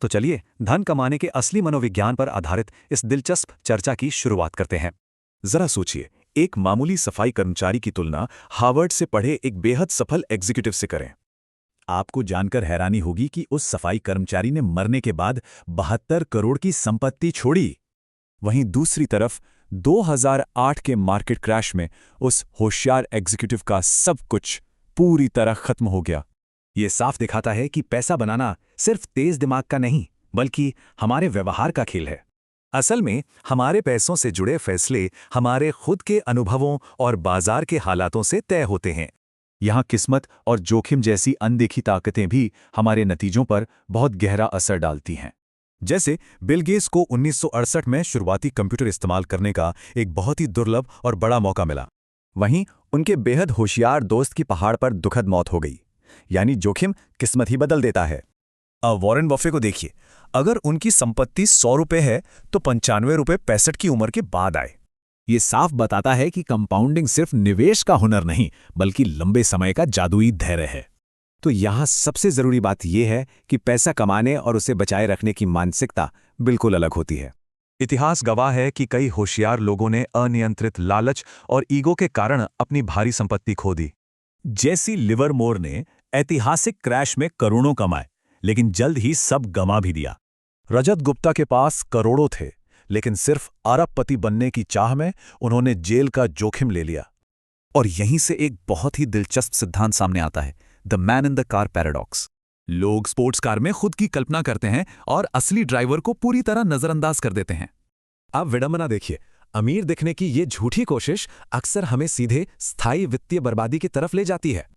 तो चलिए धन कमाने के असली मनोविज्ञान पर आधारित इस दिलचस्प चर्चा की शुरुआत करते हैं। जरा सोचिए, एक मामूली सफाई कर्मचारी की तुलना हार्वर्ड से पढ़े एक बेहद सफल एग्जीक्यूटिव से करें। आपको जानकर हैरानी होगी कि उस सफाई कर्मचारी ने मरने के बाद 72 करोड़ की संपत्ति छोड़ी। वहीं दूसरी तरफ 2008 के मार्केट क्रैश में उस होशियार एग्जीक्यूटिव का सब कुछ पूरी तरह खत्म हो गया। ये साफ दिखाता है कि पैसा बनाना सिर्फ तेज दिमाग का नहीं, बल्कि हमारे व्यवहार का खेल है। असल में हमारे पैसों से जुड़े फैसले हमारे खुद के अनुभवों और बाजार के हालातों से तय होते हैं। यहाँ किस्मत और जोखिम जैसी अनदेखी ताकतें भी हमारे नतीजों पर बहुत गहरा असर डालती हैं। जैसे बिल गेट्स को 1968 में शुरुआती कंप्यूटर इस्तेमाल करने का एक बहुत ही दुर्लभ और बड़ा मौका मिला। वहीं उनके बेहद होशियार दोस्त की पहाड़ पर दुखद मौत हो गई। यानी जोखिम किस्मत ही बदल देता है। अब वॉरेन बफे को देखिए, अगर उनकी संपत्ति 100 रुपये है तो 95 रुपये 65 की उम्र के बाद आए। ये साफ बताता है कि कंपाउंडिंग सिर्फ निवेश का हुनर नहीं, बल्कि लंबे समय का जादुई धैर्य है। तो यहाँ सबसे जरूरी बात यह है कि पैसा कमाने और उसे बचाए रखने की मानसिकता बिल्कुल अलग होती है। इतिहास गवाह है कि कई होशियार लोगों ने अनियंत्रित लालच और ईगो के कारण अपनी भारी संपत्ति खो दी। जैसी लिवरमोर ने ऐतिहासिक क्रैश में करोड़ों कमाए, लेकिन जल्द ही सब गंवा भी दिया। रजत गुप्ता के पास करोड़ों थे, लेकिन सिर्फ अरबपति बनने की चाह में उन्होंने जेल का जोखिम ले लिया। और यहीं से एक बहुत ही दिलचस्प सिद्धांत सामने आता है, the man in the car paradox. लोग स्पोर्ट्स कार में खुद की कल्पना करते हैं और असली ड्राइवर को पूरी तरह नजरअंदाज कर देते हैं। अब विडंबना देखिए, अमीर दिखने की ये झूठी कोशिश अक्सर हमें सीधे स्थायी वित्तीय बर्बादी की तरफ ले जाती है।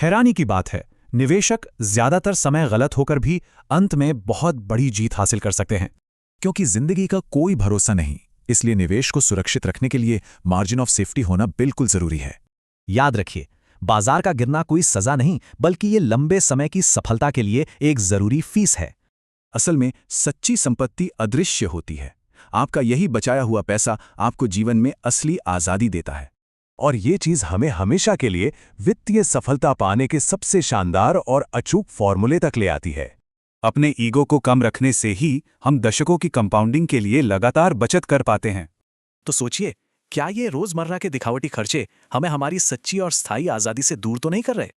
हैरानी की बात है, निवेशक ज्यादातर समय गलत होकर भी अंत में बहुत बड़ी जीत हासिल कर सकते हैं। क्योंकि जिंदगी का कोई भरोसा नहीं, इसलिए निवेश को सुरक्षित रखने के लिए मार्जिन ऑफ सेफ्टी होना बिल्कुल जरूरी है। याद रखिए, बाजार का गिरना कोई सजा नहीं, बल्कि ये लंबे समय की सफलता के लिए एक जरूरी फीस है। असल में सच्ची संपत्ति अदृश्य होती है। आपका यही बचाया हुआ पैसा आपको जीवन में असली आजादी देता है। और ये चीज हमें हमेशा के लिए वित्तीय सफलता पाने के सबसे शानदार और अचूक फॉर्मूले तक ले आती है। अपने ईगो को कम रखने से ही हम दशकों की कंपाउंडिंग के लिए लगातार बचत कर पाते हैं। तो सोचिए, क्या ये रोजमर्रा के दिखावटी खर्चे हमें हमारी सच्ची और स्थायी आजादी से दूर तो नहीं कर रहे?